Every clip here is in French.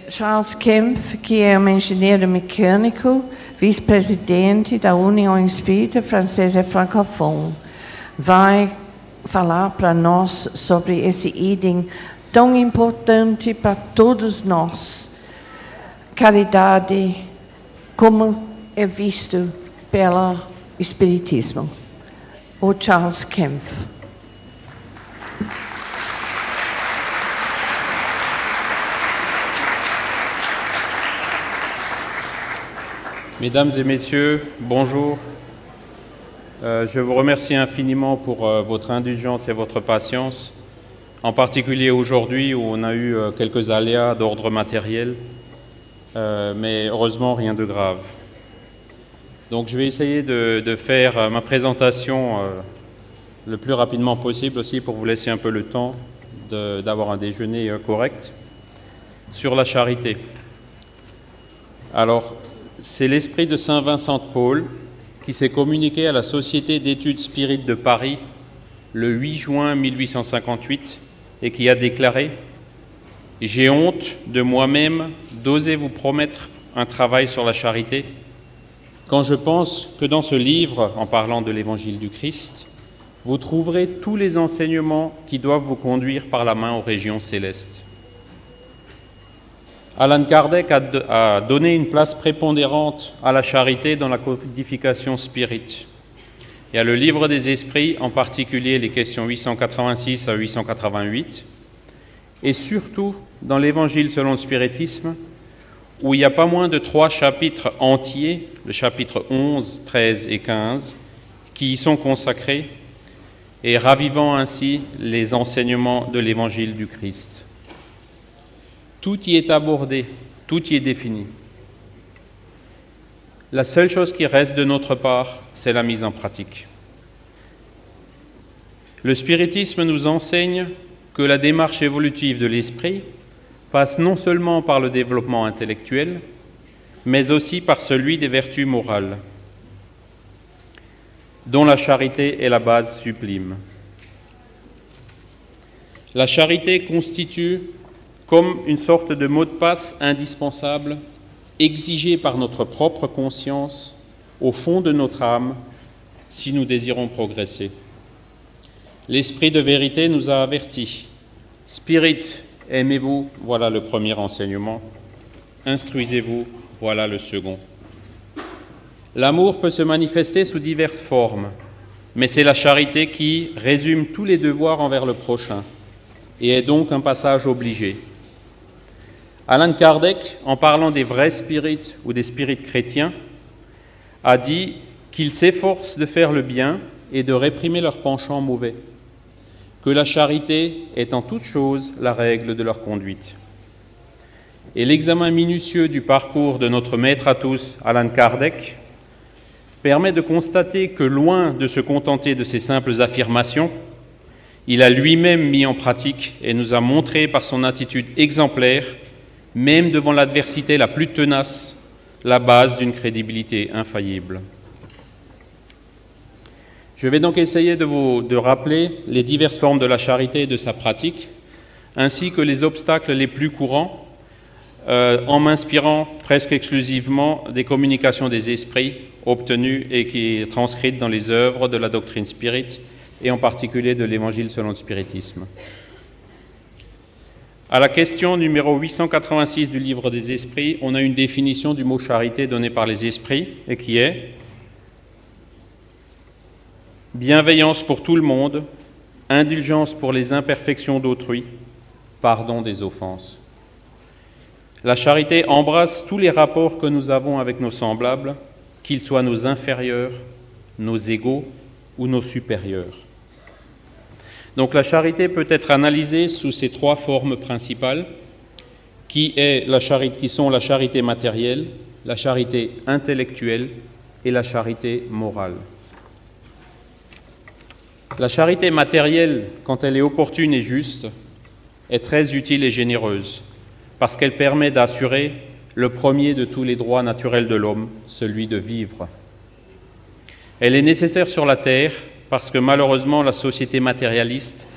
Charles Kempf, que é um engenheiro mecânico, vice-presidente da União Espírita Francesa Francófone, vai falar para nós sobre esse item tão importante para todos nós. Caridade, como é visto pelo Espiritismo. O Charles Kempf. Mesdames et messieurs, bonjour. Je vous remercie infiniment pour votre indulgence et votre patience, en particulier aujourd'hui où on a eu quelques aléas d'ordre matériel, mais heureusement rien de grave. Donc je vais essayer de faire ma présentation le plus rapidement possible aussi pour vous laisser un peu le temps d'avoir un déjeuner correct sur la charité. Alors, c'est l'esprit de Saint Vincent de Paul qui s'est communiqué à la Société d'études spirites de Paris le 8 juin 1858 et qui a déclaré « J'ai honte de moi-même d'oser vous promettre un travail sur la charité quand je pense que dans ce livre, en parlant de l'Évangile du Christ, vous trouverez tous les enseignements qui doivent vous conduire par la main aux régions célestes. » Allan Kardec a donné une place prépondérante à la charité dans la codification spirite. Il y a le livre des esprits, en particulier les questions 886 à 888, et surtout dans l'Évangile selon le spiritisme, où il y a pas moins de 3 chapitres entiers, le chapitre 11, 13 et 15, qui y sont consacrés, et ravivant ainsi les enseignements de l'Évangile du Christ. Tout y est abordé, tout y est défini. La seule chose qui reste de notre part, c'est la mise en pratique. Le spiritisme nous enseigne que la démarche évolutive de l'esprit passe non seulement par le développement intellectuel, mais aussi par celui des vertus morales, dont la charité est la base sublime. La charité constitue comme une sorte de mot de passe indispensable, exigé par notre propre conscience, au fond de notre âme, si nous désirons progresser. L'Esprit de vérité nous a avertis. « Spirit, aimez-vous », voilà le premier enseignement. « Instruisez-vous », voilà le second. L'amour peut se manifester sous diverses formes, mais c'est la charité qui résume tous les devoirs envers le prochain et est donc un passage obligé. Allan Kardec, en parlant des vrais spirites ou des spirites chrétiens, a dit qu'ils s'efforcent de faire le bien et de réprimer leurs penchants mauvais, que la charité est en toute chose la règle de leur conduite. Et l'examen minutieux du parcours de notre maître à tous, Allan Kardec, permet de constater que loin de se contenter de ces simples affirmations, il a lui-même mis en pratique et nous a montré par son attitude exemplaire, même devant l'adversité la plus tenace, la base d'une crédibilité infaillible. Je vais donc essayer de rappeler les diverses formes de la charité et de sa pratique, ainsi que les obstacles les plus courants, en m'inspirant presque exclusivement des communications des esprits obtenues et qui sont transcrites dans les œuvres de la doctrine spirite, et en particulier de l'Évangile selon le spiritisme. À la question numéro 886 du livre des esprits, on a une définition du mot charité donnée par les esprits et qui est « bienveillance pour tout le monde, indulgence pour les imperfections d'autrui, pardon des offenses ». La charité embrasse tous les rapports que nous avons avec nos semblables, qu'ils soient nos inférieurs, nos égaux ou nos supérieurs. Donc la charité peut être analysée sous ces 3 formes principales, qui sont la charité matérielle, la charité intellectuelle et la charité morale. La charité matérielle, quand elle est opportune et juste, est très utile et généreuse, parce qu'elle permet d'assurer le premier de tous les droits naturels de l'homme, celui de vivre. Elle est nécessaire sur la terre, parce que malheureusement la société matérialiste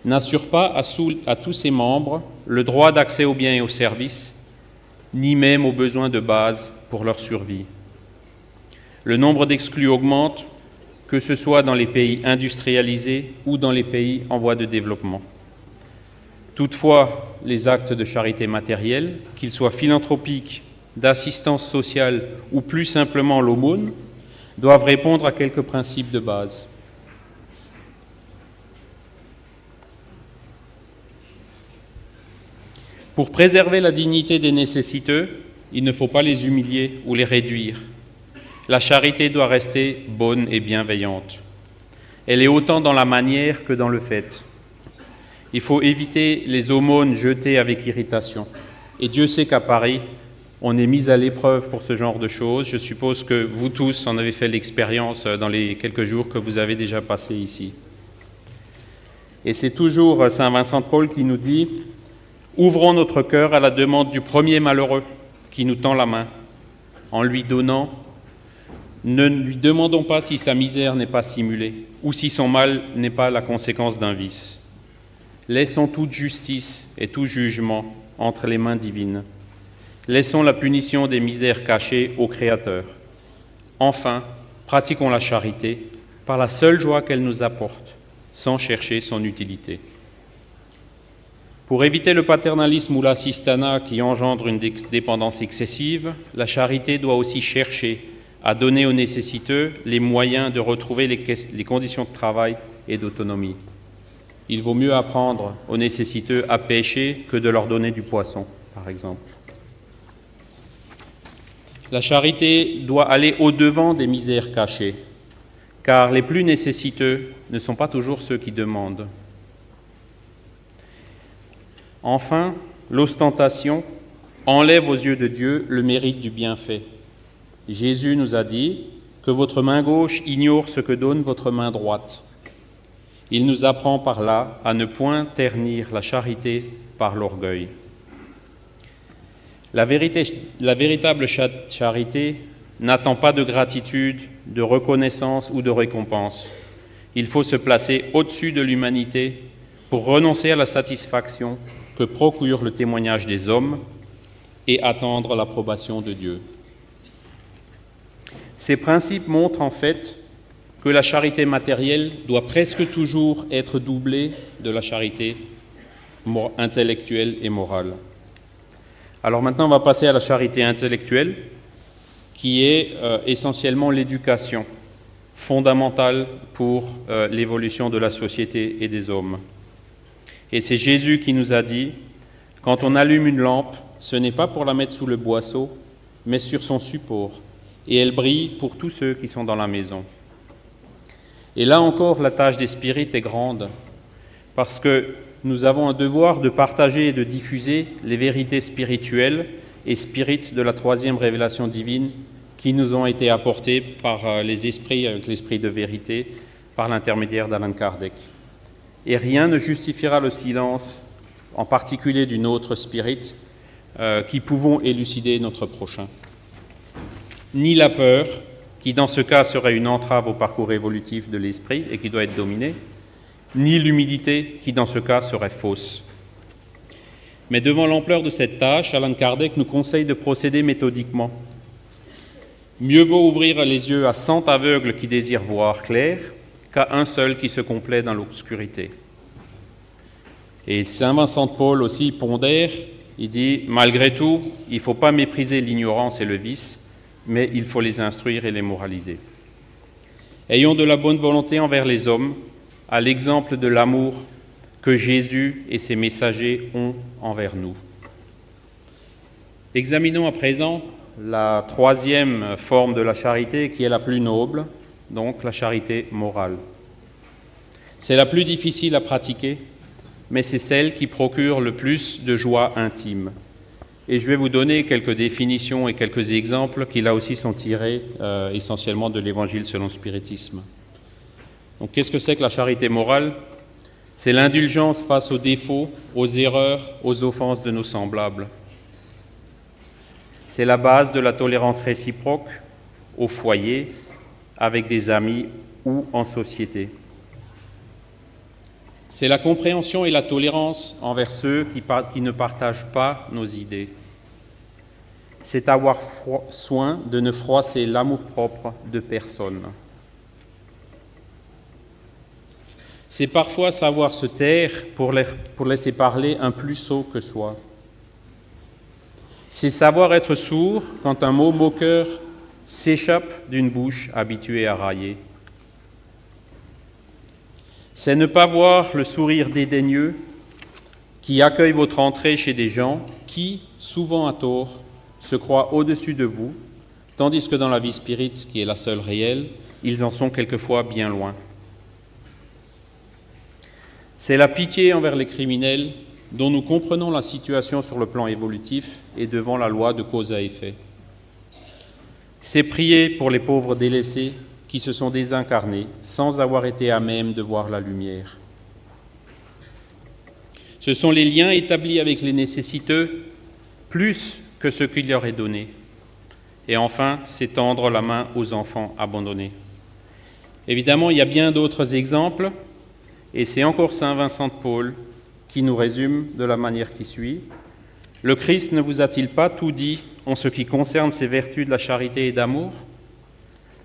n'assure pas à tous ses membres le droit d'accès aux biens et aux services, ni même aux besoins de base pour leur survie. Le nombre d'exclus augmente, que ce soit dans les pays industrialisés ou dans les pays en voie de développement. Toutefois, les actes de charité matérielle, qu'ils soient philanthropiques, d'assistance sociale ou plus simplement l'aumône, doivent répondre à quelques principes de base. Pour préserver la dignité des nécessiteux, il ne faut pas les humilier ou les réduire. La charité doit rester bonne et bienveillante. Elle est autant dans la manière que dans le fait. Il faut éviter les aumônes jetées avec irritation. Et Dieu sait qu'à Paris, on est mis à l'épreuve pour ce genre de choses. Je suppose que vous tous en avez fait l'expérience dans les quelques jours que vous avez déjà passés ici. Et c'est toujours Saint Vincent de Paul qui nous dit « Ouvrons notre cœur à la demande du premier malheureux qui nous tend la main. En lui donnant, ne lui demandons pas si sa misère n'est pas simulée ou si son mal n'est pas la conséquence d'un vice. Laissons toute justice et tout jugement entre les mains divines. Laissons la punition des misères cachées au Créateur. Enfin, pratiquons la charité par la seule joie qu'elle nous apporte, sans chercher son utilité. Pour éviter le paternalisme ou l'assistanat qui engendre une dépendance excessive, la charité doit aussi chercher à donner aux nécessiteux les moyens de retrouver les conditions de travail et d'autonomie. Il vaut mieux apprendre aux nécessiteux à pêcher que de leur donner du poisson, par exemple. La charité doit aller au-devant des misères cachées, car les plus nécessiteux ne sont pas toujours ceux qui demandent. Enfin, l'ostentation enlève aux yeux de Dieu le mérite du bienfait. Jésus nous a dit que votre main gauche ignore ce que donne votre main droite. Il nous apprend par là à ne point ternir la charité par l'orgueil. La véritable charité n'attend pas de gratitude, de reconnaissance ou de récompense. Il faut se placer au-dessus de l'humanité pour renoncer à la satisfaction que procure le témoignage des hommes et attendre l'approbation de Dieu. Ces principes montrent en fait que la charité matérielle doit presque toujours être doublée de la charité intellectuelle et morale. Alors maintenant, on va passer à la charité intellectuelle, qui est essentiellement l'éducation, fondamentale pour l'évolution de la société et des hommes. Et c'est Jésus qui nous a dit, quand on allume une lampe, ce n'est pas pour la mettre sous le boisseau, mais sur son support, et elle brille pour tous ceux qui sont dans la maison. Et là encore, la tâche des spirites est grande, parce que nous avons un devoir de partager et de diffuser les vérités spirituelles et spirites de la troisième révélation divine qui nous ont été apportées par les esprits, avec l'esprit de vérité, par l'intermédiaire d'Allan Kardec. Et rien ne justifiera le silence, en particulier d'une autre spirit, qui pouvons élucider notre prochain. Ni la peur, qui dans ce cas serait une entrave au parcours évolutif de l'esprit et qui doit être dominé, ni l'humilité, qui dans ce cas serait fausse. Mais devant l'ampleur de cette tâche, Allan Kardec nous conseille de procéder méthodiquement. Mieux vaut ouvrir les yeux à 100 aveugles qui désirent voir clair qu'à un seul qui se complaît dans l'obscurité. Et Saint Vincent de Paul aussi pondère, il dit « Malgré tout, il ne faut pas mépriser l'ignorance et le vice, mais il faut les instruire et les moraliser. Ayons de la bonne volonté envers les hommes, à l'exemple de l'amour que Jésus et ses messagers ont envers nous. » Examinons à présent la troisième forme de la charité qui est la plus noble, donc la charité morale. C'est la plus difficile à pratiquer, mais c'est celle qui procure le plus de joie intime. Et je vais vous donner quelques définitions et quelques exemples qui là aussi sont tirés essentiellement de l'Évangile selon le spiritisme. Donc qu'est-ce que c'est que la charité morale ? C'est l'indulgence face aux défauts, aux erreurs, aux offenses de nos semblables. C'est la base de la tolérance réciproque au foyer, avec des amis ou en société. C'est la compréhension et la tolérance envers ceux qui ne partagent pas nos idées. c'est avoir soin de ne froisser l'amour-propre de personne. C'est parfois savoir se taire pour laisser parler un plus sot que soi. C'est savoir être sourd quand un mot moqueur s'échappe d'une bouche habituée à railler. C'est ne pas voir le sourire dédaigneux qui accueille votre entrée chez des gens qui, souvent à tort, se croient au-dessus de vous, tandis que dans la vie spirite, qui est la seule réelle, ils en sont quelquefois bien loin. C'est la pitié envers les criminels dont nous comprenons la situation sur le plan évolutif et devant la loi de cause à effet. C'est prier pour les pauvres délaissés qui se sont désincarnés sans avoir été à même de voir la lumière. Ce sont les liens établis avec les nécessiteux plus que ce qu'il leur est donné. Et enfin, c'est tendre la main aux enfants abandonnés. Évidemment, il y a bien d'autres exemples, et c'est encore saint Vincent de Paul qui nous résume de la manière qui suit. « Le Christ ne vous a-t-il pas tout dit en ce qui concerne ses vertus de la charité et d'amour ?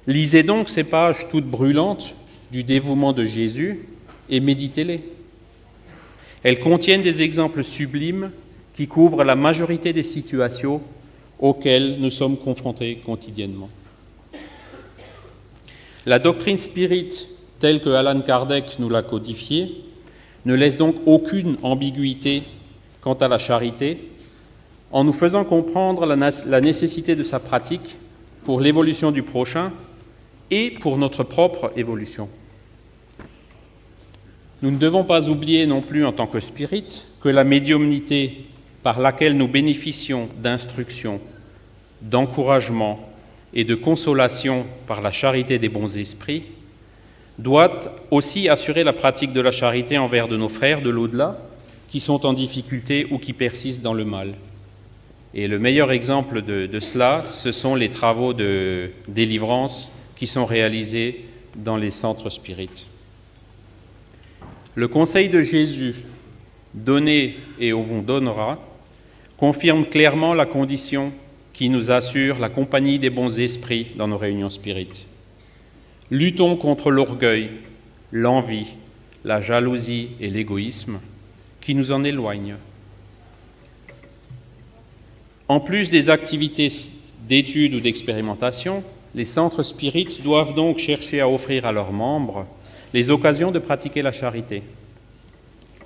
Lisez donc ces pages toutes brûlantes du dévouement de Jésus et méditez-les. Elles contiennent des exemples sublimes qui couvrent la majorité des situations auxquelles nous sommes confrontés quotidiennement. La doctrine spirite, telle que Allan Kardec nous l'a codifiée, ne laisse donc aucune ambiguïté quant à la charité, en nous faisant comprendre la nécessité de sa pratique pour l'évolution du prochain et pour notre propre évolution. Nous ne devons pas oublier non plus en tant que spirites que la médiumnité par laquelle nous bénéficions d'instruction, d'encouragement et de consolation par la charité des bons esprits doit aussi assurer la pratique de la charité envers de nos frères de l'au-delà qui sont en difficulté ou qui persistent dans le mal. Et le meilleur exemple de cela, ce sont les travaux de délivrance qui sont réalisés dans les centres spirites. Le conseil de Jésus, donné et on vous donnera, confirme clairement la condition qui nous assure la compagnie des bons esprits dans nos réunions spirites. Luttons contre l'orgueil, l'envie, la jalousie et l'égoïsme qui nous en éloignent. En plus des activités d'études ou d'expérimentation, les centres spirites doivent donc chercher à offrir à leurs membres les occasions de pratiquer la charité,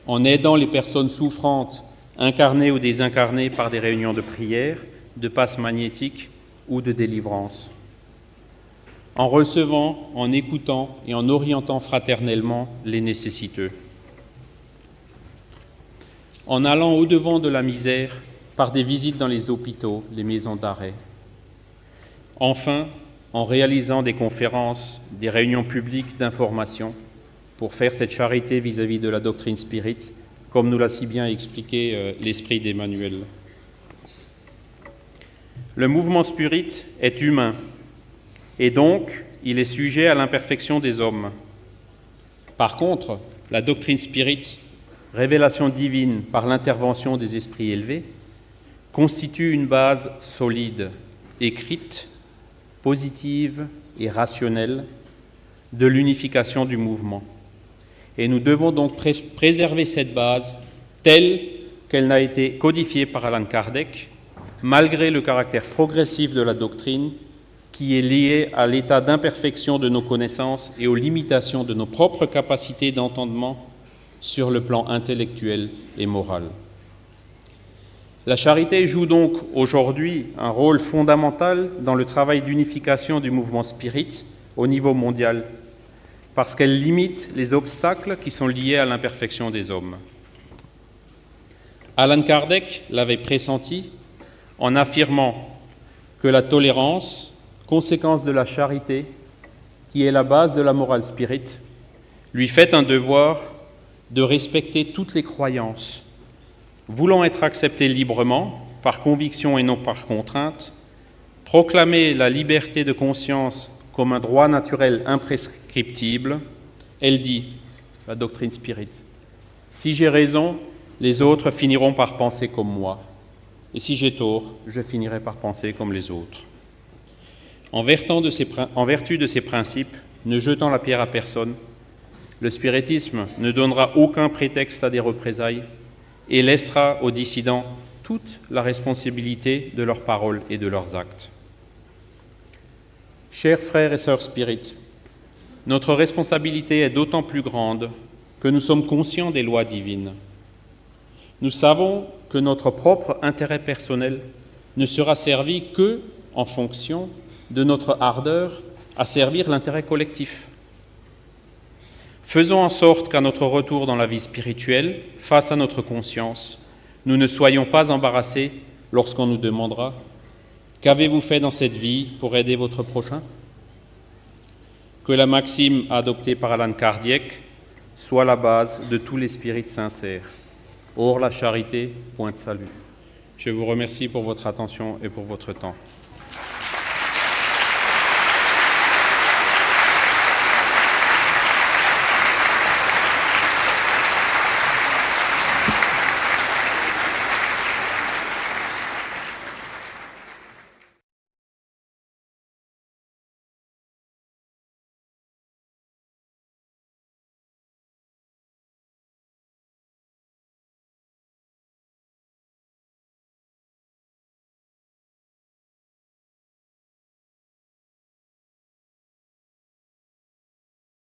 en aidant les personnes souffrantes, incarnées ou désincarnées par des réunions de prière, de passe magnétique ou de délivrance, en recevant, en écoutant et en orientant fraternellement les nécessiteux, en allant au-devant de la misère par des visites dans les hôpitaux, les maisons d'arrêt, enfin, en réalisant des conférences, des réunions publiques d'information pour faire cette charité vis-à-vis de la doctrine spirite, comme nous l'a si bien expliqué l'esprit d'Emmanuel. Le mouvement spirite est humain, et donc il est sujet à l'imperfection des hommes. Par contre, la doctrine spirite, révélation divine par l'intervention des esprits élevés, constitue une base solide, écrite, positive et rationnelle de l'unification du mouvement. Et nous devons donc préserver cette base telle qu'elle n'a été codifiée par Allan Kardec, malgré le caractère progressif de la doctrine qui est lié à l'état d'imperfection de nos connaissances et aux limitations de nos propres capacités d'entendement sur le plan intellectuel et moral. La charité joue donc aujourd'hui un rôle fondamental dans le travail d'unification du mouvement spirite au niveau mondial, parce qu'elle limite les obstacles qui sont liés à l'imperfection des hommes. Allan Kardec l'avait pressenti en affirmant que la tolérance, conséquence de la charité, qui est la base de la morale spirite, lui fait un devoir de respecter toutes les croyances, voulant être accepté librement, par conviction et non par contrainte, proclamer la liberté de conscience comme un droit naturel imprescriptible, elle dit, la doctrine spirite, « Si j'ai raison, les autres finiront par penser comme moi. et si j'ai tort, je finirai par penser comme les autres. En vertu de ces principes, ne jetant la pierre à personne, le spiritisme ne donnera aucun prétexte à des représailles et laissera aux dissidents toute la responsabilité de leurs paroles et de leurs actes. Chers frères et sœurs spirites, notre responsabilité est d'autant plus grande que nous sommes conscients des lois divines. Nous savons que notre propre intérêt personnel ne sera servi que en fonction de notre ardeur à servir l'intérêt collectif. Faisons en sorte qu'à notre retour dans la vie spirituelle, face à notre conscience, nous ne soyons pas embarrassés lorsqu'on nous demandera « Qu'avez-vous fait dans cette vie pour aider votre prochain ?» Que la maxime adoptée par Allan Kardec soit la base de tous les spirites sincères. Or, la charité, point de salut. Je vous remercie pour votre attention et pour votre temps.